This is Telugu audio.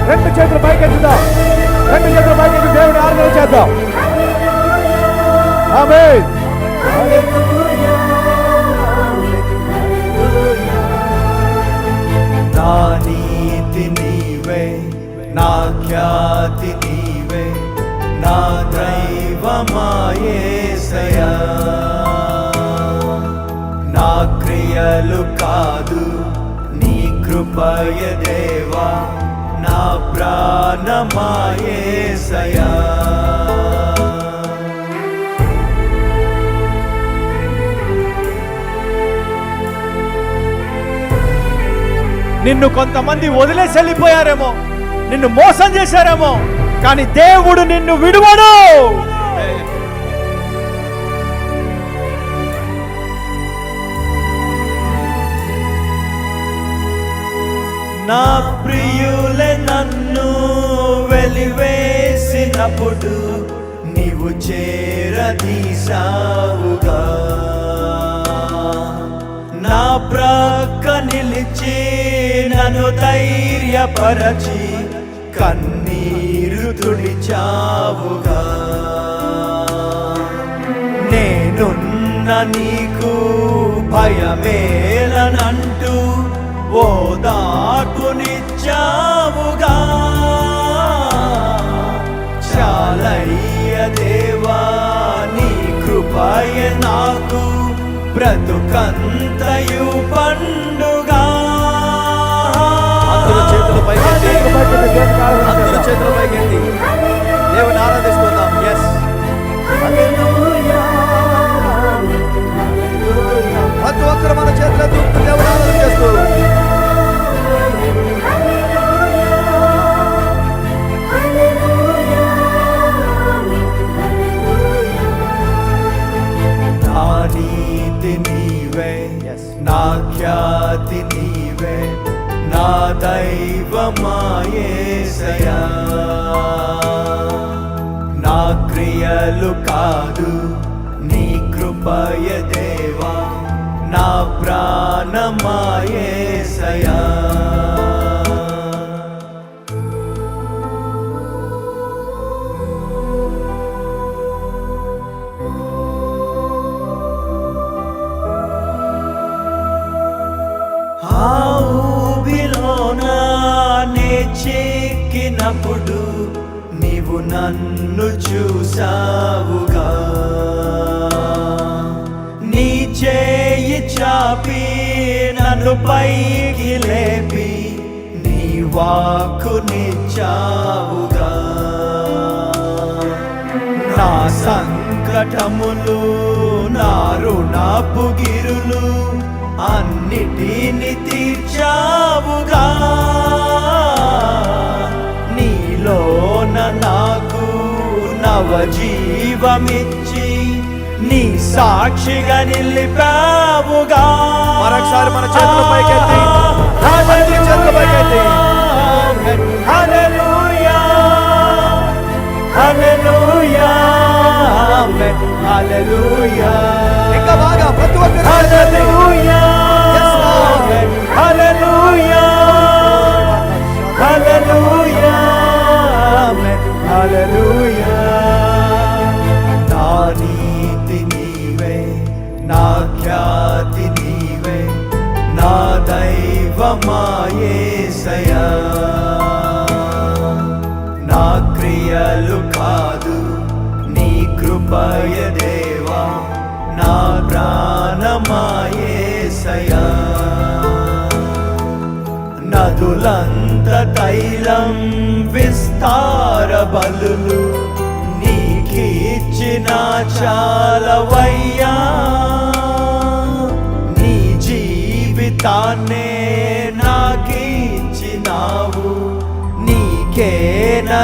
రెండు చేతులు పైకెత్తుదాం, రెండు చేతులు పైకెత్తి దేవుని ఆరాధన చేద్దాం. ఆమేన్. నా నీతి నీవే, నా ఖ్యాతి నీవే, నా దైవమా యేసయ్యా. నా క్రియలు కాదు నీ కృపయ దేవా, నా ప్రాణమా యేసయ్యా. నిన్ను కొంతమంది వదిలేసి వెళ్ళిపోయారేమో, నిన్ను మోసం చేశారేమో, కానీ దేవుడు నిన్ను విడువడు. నా ప్రియులే నన్ను వెలివేసినప్పుడు నీవు చేరదీశావుగా. నా ప్రక్క నిలిచి నన్ను ధైర్యపరచి కన్నీరు తుడిచావుగా. నేనున్న నీకు భయమేలనంటూ ఓదార్పునిచ్చావుగా. చాలయ్య దేవా నీ కృపయ నాకు బ్రతుకంతయు పండుగా. అందరూ చేతులు పైకెత్తి, అందరూ చేతులు పైకెత్తి దేవుని ఆరాధిస్తున్నాం. ఎస్, ప్రతి ఒక్కరు మన చేతులు ఎత్తుకుంటూ దేవుని ఆరాధన చేస్తూ నా నీతి నీవే, నా ఖ్యాతి నీవే, నా దైవమా యేసయ్యా. నా క్రియలు కాదు నీ కృపయ దేవా, నా ప్రాణమా యేసయ్యా. చిక్కినప్పుడు నీవు నన్ను చూసావుగా. నీ చేయి చాపి నన్ను పైకి లేపి నీ వాక్కునిచ్చావుగా. నా సంకటములు నా రుణపు గిరులు అన్నిటిని తీర్చావుగా. నీలోన నాకు నవజీవమిచ్చి నీ సాక్షిగా నిలిపావుగా. మరొకసారి మన చేతుల పైకెత్తి, చేతుల పైకెత్తి హల్లెలూయా, హల్లెలూయా, హల్లెలూయా. ఇంకా బాగా ప్రతి ఒక్కరు హల్లెలూయా, హల్లెలూయా, హల్లెలూయా, హల్లెలూయా. నా నీతి నీవే, నా ఖ్యాతి నీవే, నా దైవమా యేసయ్యా. నా క్రియలు కాదు నీ కృపయ దేవా, నా ప్రాణమా యేసయ్యా. నదులంత తైలం విస్తార బలులు నీకిచ్చిన చాలవయ్యా. నీ జీవితాన్నే నాకిచ్చినావు, నీకే నా